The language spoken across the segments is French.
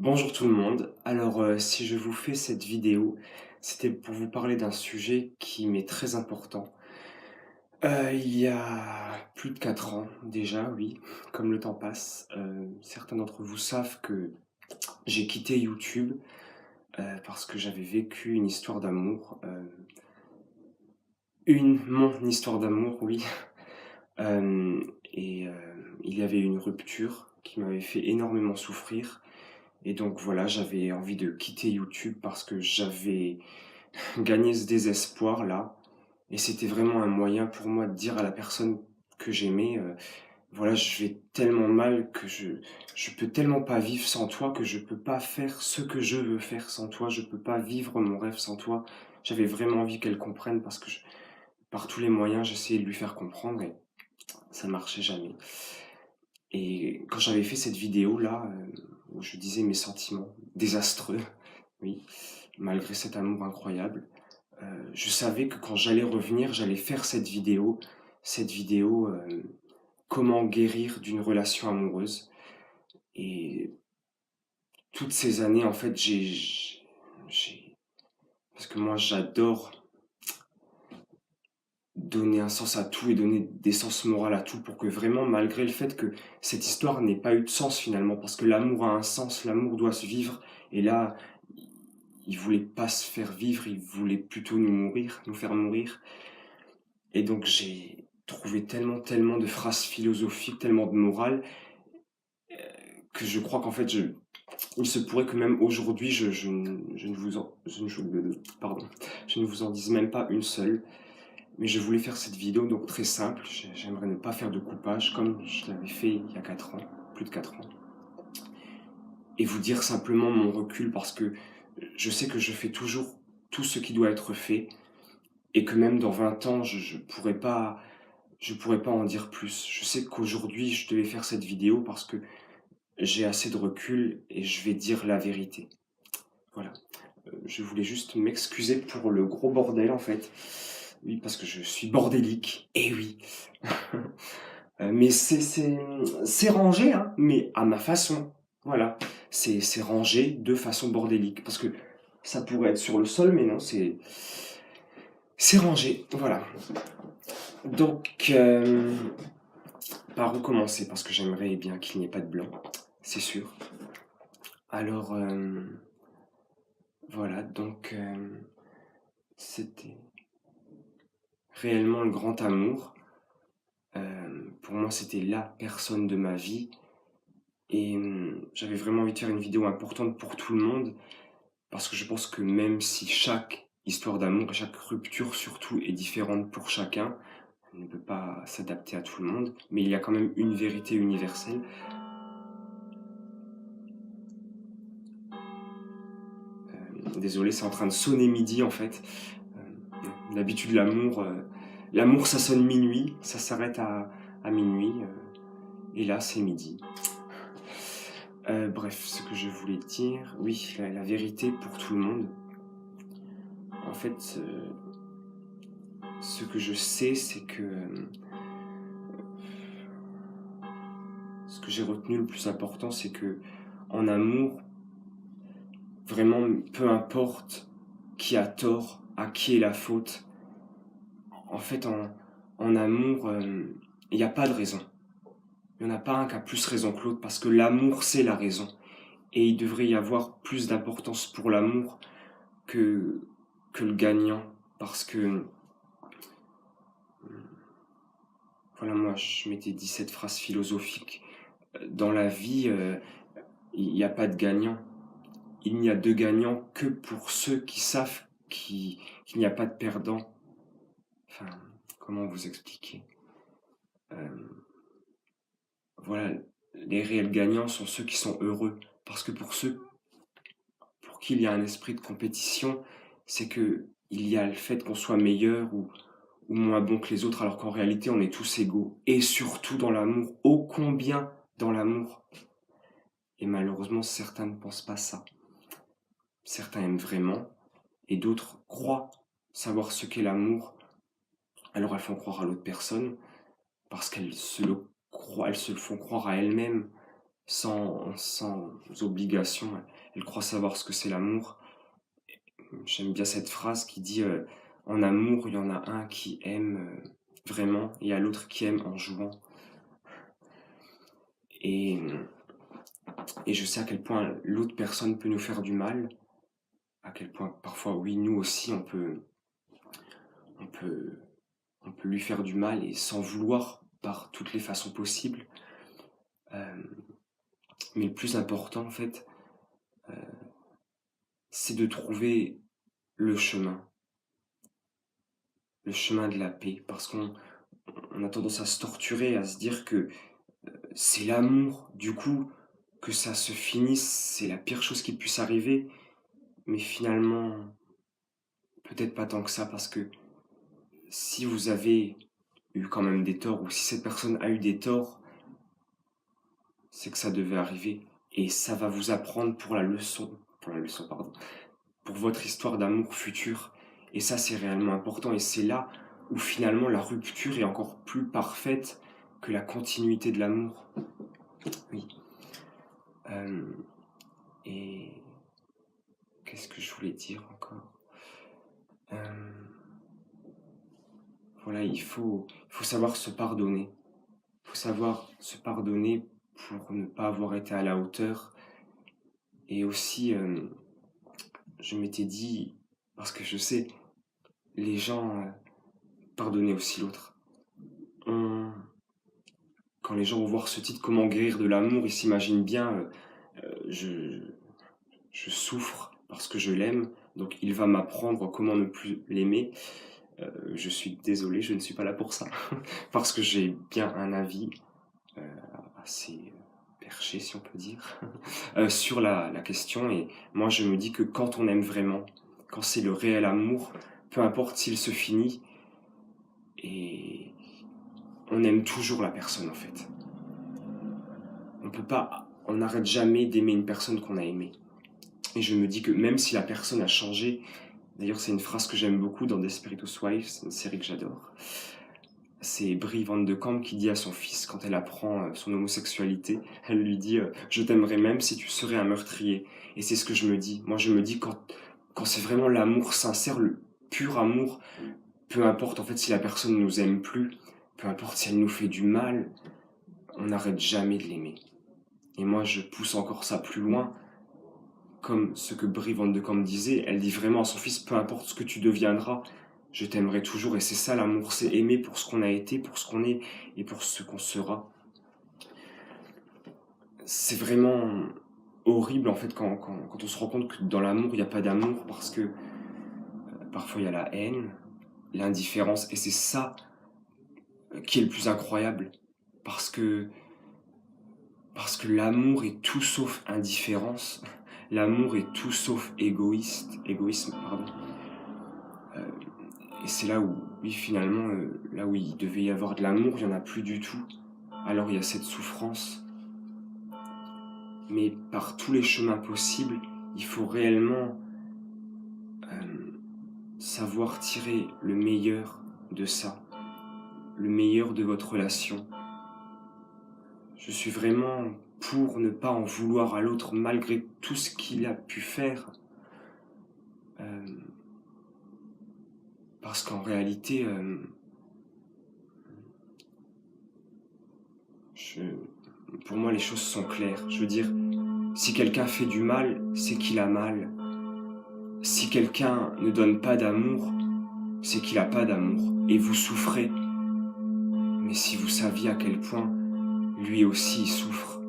Bonjour tout le monde. Alors, si je vous fais cette vidéo, c'était pour vous parler d'un sujet qui m'est très important. Il y a plus de 4 ans déjà, oui, comme le temps passe, certains d'entre vous savent que j'ai quitté YouTube, parce que j'avais vécu une histoire d'amour, mon histoire d'amour, oui, il y avait une rupture qui m'avait fait énormément souffrir et donc voilà, j'avais envie de quitter YouTube parce que j'avais gagner ce désespoir-là et c'était vraiment un moyen pour moi de dire à la personne que j'aimais, voilà: «Je vais tellement mal que je peux tellement pas vivre sans toi, que je peux pas faire ce que je veux faire sans toi, je peux pas vivre mon rêve sans toi». J'avais vraiment envie qu'elle comprenne parce que par tous les moyens, j'essayais de lui faire comprendre et ça marchait jamais et quand j'avais fait cette vidéo-là, où je disais mes sentiments désastreux, oui, malgré cet amour incroyable, je savais que quand j'allais revenir, j'allais faire cette vidéo, comment guérir d'une relation amoureuse et toutes ces années, en fait, j'ai parce que moi, j'adore donner un sens à tout et donner des sens moraux à tout pour que vraiment, malgré le fait que cette histoire n'ait pas eu de sens finalement, parce que l'amour a un sens, l'amour doit se vivre et là, il voulait pas se faire vivre, il voulait plutôt nous faire mourir. Et donc j'ai trouvé tellement de phrases philosophiques, tellement de morale, que je crois qu'en fait il se pourrait que même aujourd'hui je ne vous en je ne je pardon, je ne vous en dise même pas une seule. Mais je voulais faire cette vidéo donc très simple, j'aimerais ne pas faire de coupage comme je l'avais fait il y a 4 ans, plus de 4 ans et vous dire simplement mon recul parce que je sais que je fais toujours tout ce qui doit être fait et que même dans 20 ans je pourrais pas en dire plus. Je sais qu'aujourd'hui, je devais faire cette vidéo parce que j'ai assez de recul et je vais dire la vérité. Voilà. Je voulais juste m'excuser pour le gros bordel, en fait. Oui, parce que je suis bordélique. Eh oui. Mais c'est rangé, hein, mais à ma façon. Voilà. C'est rangé de façon bordélique. Parce que ça pourrait être sur le sol, mais non, c'est rangé. Voilà. Donc, par où commencer? Parce que j'aimerais bien qu'il n'y ait pas de blanc, c'est sûr. Alors, voilà, donc, c'était réellement le grand amour. Pour moi, c'était la personne de ma vie et j'avais vraiment envie de faire une vidéo importante pour tout le monde parce que je pense que même si chaque histoire d'amour et chaque rupture surtout est différente pour chacun, on ne peut pas s'adapter à tout le monde, mais il y a quand même une vérité universelle. Désolé, c'est en train de sonner midi en fait. D'habitude, l'amour ça sonne minuit, ça s'arrête à minuit, et là c'est midi. Bref, ce que je voulais dire, oui, la vérité pour tout le monde. En fait, ce que je sais, c'est que ce que j'ai retenu le plus important, c'est que en amour, vraiment, peu importe qui a tort, à qui est la faute, en fait, en amour, il n'y a pas de raison. Il n'y en a pas un qui a plus raison que l'autre parce que l'amour, c'est la raison. Et il devrait y avoir plus d'importance pour l'amour que, que le gagnant. Parce que, voilà, moi, je m'étais dit cette phrase philosophique. Dans la vie, il n'y a pas de gagnant. Il n'y a de gagnants que pour ceux qui savent qu'il n'y a pas de perdant. Enfin, comment vous expliquer? Voilà, les réels gagnants sont ceux qui sont heureux. Parce que pour ceux pour qui il y a un esprit de compétition, c'est que il y a le fait qu'on soit meilleur ou moins bon que les autres, alors qu'en réalité, on est tous égaux. Et surtout dans l'amour, ô combien dans l'amour. Et malheureusement, certains ne pensent pas ça. Certains aiment vraiment, et d'autres croient savoir ce qu'est l'amour. Alors elles font croire à l'autre personne, parce qu'elles se le croient, elles se le font croire à elles-mêmes, sans obligation. Elle croit savoir ce que c'est l'amour. J'aime bien cette phrase qui dit en amour, il y en a un qui aime vraiment et à l'autre qui aime en jouant. Et, et je sais à quel point l'autre personne peut nous faire du mal, à quel point parfois, oui, nous aussi, on peut, on peut lui faire du mal et sans vouloir par toutes les façons possibles. Euh, mais le plus important, en fait, c'est de trouver le chemin de la paix, parce qu'on a tendance à se torturer, à se dire que c'est l'amour, du coup, que ça se finisse, c'est la pire chose qui puisse arriver, mais finalement, peut-être pas tant que ça, parce que si vous avez eu quand même des torts, ou si cette personne a eu des torts, c'est que ça devait arriver, et ça va vous apprendre pour la leçon, pardon, pour votre histoire d'amour futur, et ça c'est réellement important, et c'est là où finalement la rupture est encore plus parfaite que la continuité de l'amour. Oui. Euh, et qu'est-ce que je voulais dire encore? Euh, Voilà, il faut savoir se pardonner. Il faut savoir se pardonner pour ne pas avoir été à la hauteur. Et aussi, je m'étais dit, parce que je sais, les gens pardonner aussi l'autre. On- Quand les gens vont voir ce titre, Comment guérir de l'amour, ils s'imaginent bien, je, je souffre parce que je l'aime, donc il va m'apprendre comment ne plus l'aimer. Je suis désolé, je ne suis pas là pour ça, parce que j'ai bien un avis euh, assez perché, si on peut dire, sur la question. Et moi, je me dis que quand on aime vraiment, quand c'est le réel amour, peu importe s'il se finit, et on aime toujours la personne en fait. On n'arrête jamais d'aimer une personne qu'on a aimée. Et je me dis que même si la personne a changé, d'ailleurs c'est une phrase que j'aime beaucoup dans Desperados Wives, c'est une série que j'adore, c'est Brie Van de Kamp qui dit à son fils, quand elle apprend son homosexualité, elle lui dit je t'aimerais même si tu serais un meurtrier. Et c'est ce que je me dis. Moi, je me dis quand c'est vraiment l'amour sincère, le pur amour, peu importe en fait si la personne ne nous aime plus, peu importe si elle nous fait du mal, on n'arrête jamais de l'aimer. Et moi, je pousse encore ça plus loin, comme ce que Brie Van de Kamp disait. Elle dit vraiment à son fils, peu importe ce que tu deviendras, je t'aimerai toujours. Et c'est ça l'amour, c'est aimer pour ce qu'on a été, pour ce qu'on est et pour ce qu'on sera. C'est vraiment horrible en fait quand on se rend compte que dans l'amour, il n'y a pas d'amour parce que parfois il y a la haine, l'indifférence. Et c'est ça qui est le plus incroyable. Parce que, parce que l'amour est tout sauf indifférence. L'amour est tout sauf égoïsme, pardon. Euh, Et c'est là où, oui, finalement, là où il devait y avoir de l'amour, il n'y en a plus du tout. Alors il y a cette souffrance. Mais par tous les chemins possibles, il faut réellement savoir tirer le meilleur de ça, le meilleur de votre relation. Je suis vraiment pour ne pas en vouloir à l'autre malgré tout ce qu'il a pu faire. Euh, Parce qu'en réalité, je, pour moi, les choses sont claires. Je veux dire, si quelqu'un fait du mal, c'est qu'il a mal. Si quelqu'un ne donne pas d'amour, c'est qu'il n'a pas d'amour. Et vous souffrez. Mais si vous saviez à quel point lui aussi il souffre,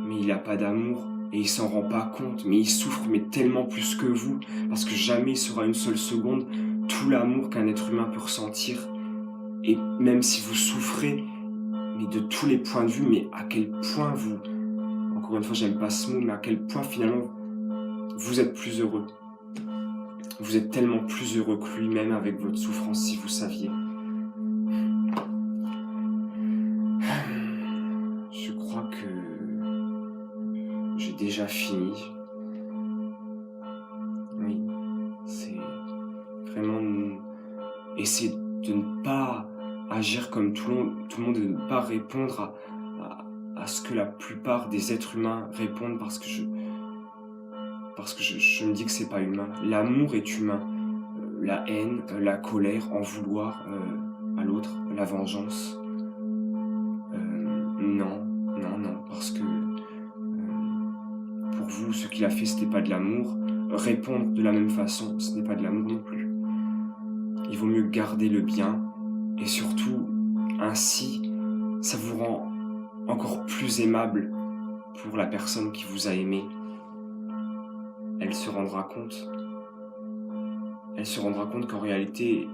mais il n'a pas d'amour et il s'en rend pas compte, mais il souffre mais tellement plus que vous, parce que jamais il sera une seule seconde tout l'amour qu'un être humain peut ressentir. Et même si vous souffrez, mais de tous les points de vue, mais à quel point vous, encore une fois j'aime pas ce mot, mais à quel point finalement vous êtes plus heureux. Vous êtes tellement plus heureux que lui-même avec votre souffrance si vous saviez. Je crois que j'ai déjà fini. Oui, c'est vraiment essayer de ne pas agir comme tout le monde, de ne pas répondre à ce que la plupart des êtres humains répondent parce que je me dis que c'est pas humain. L'amour est humain. La haine, la colère, en vouloir à l'autre, la vengeance. Non, non, non, parce que pour vous, ce qu'il a fait, ce n'est pas de l'amour. Répondre de la même façon, ce n'est pas de l'amour non plus. Il vaut mieux garder le bien, et surtout, ainsi, ça vous rend encore plus aimable pour la personne qui vous a aimé. Elle se rendra compte. Elle se rendra compte qu'en réalité,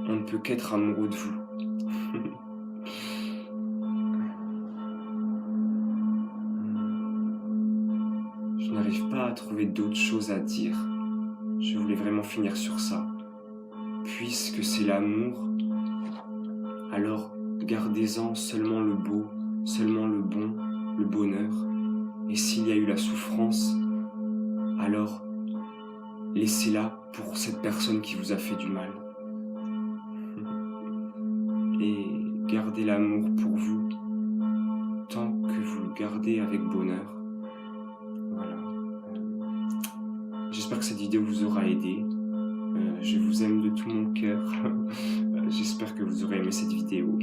on ne peut qu'être amoureux de vous. Je n'arrive pas à trouver d'autres choses à dire. Je voulais vraiment finir sur ça. Puisque c'est l'amour, alors gardez-en seulement le beau, seulement le bon, le bonheur. Et s'il y a eu la souffrance, alors laissez-la pour cette personne qui vous a fait du mal. Et gardez l'amour pour vous, tant que vous le gardez avec bonheur. Voilà. J'espère que cette vidéo vous aura aidé. Je vous aime de tout mon cœur. J'espère que vous aurez aimé cette vidéo.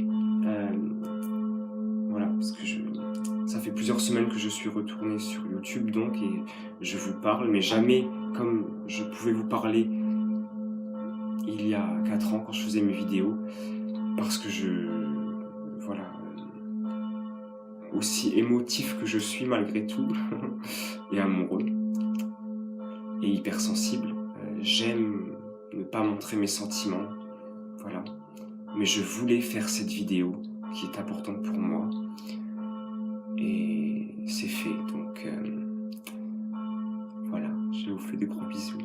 Voilà, parce que ça fait plusieurs semaines que je suis retourné sur YouTube donc, et je vous parle, mais jamais comme je pouvais vous parler il y a 4 ans quand je faisais mes vidéos, parce que voilà, aussi émotif que je suis malgré tout, et amoureux, et hypersensible, j'aime ne pas montrer mes sentiments, voilà. Mais je voulais faire cette vidéo qui est importante pour moi, et c'est fait, donc voilà, je vous fais des gros bisous.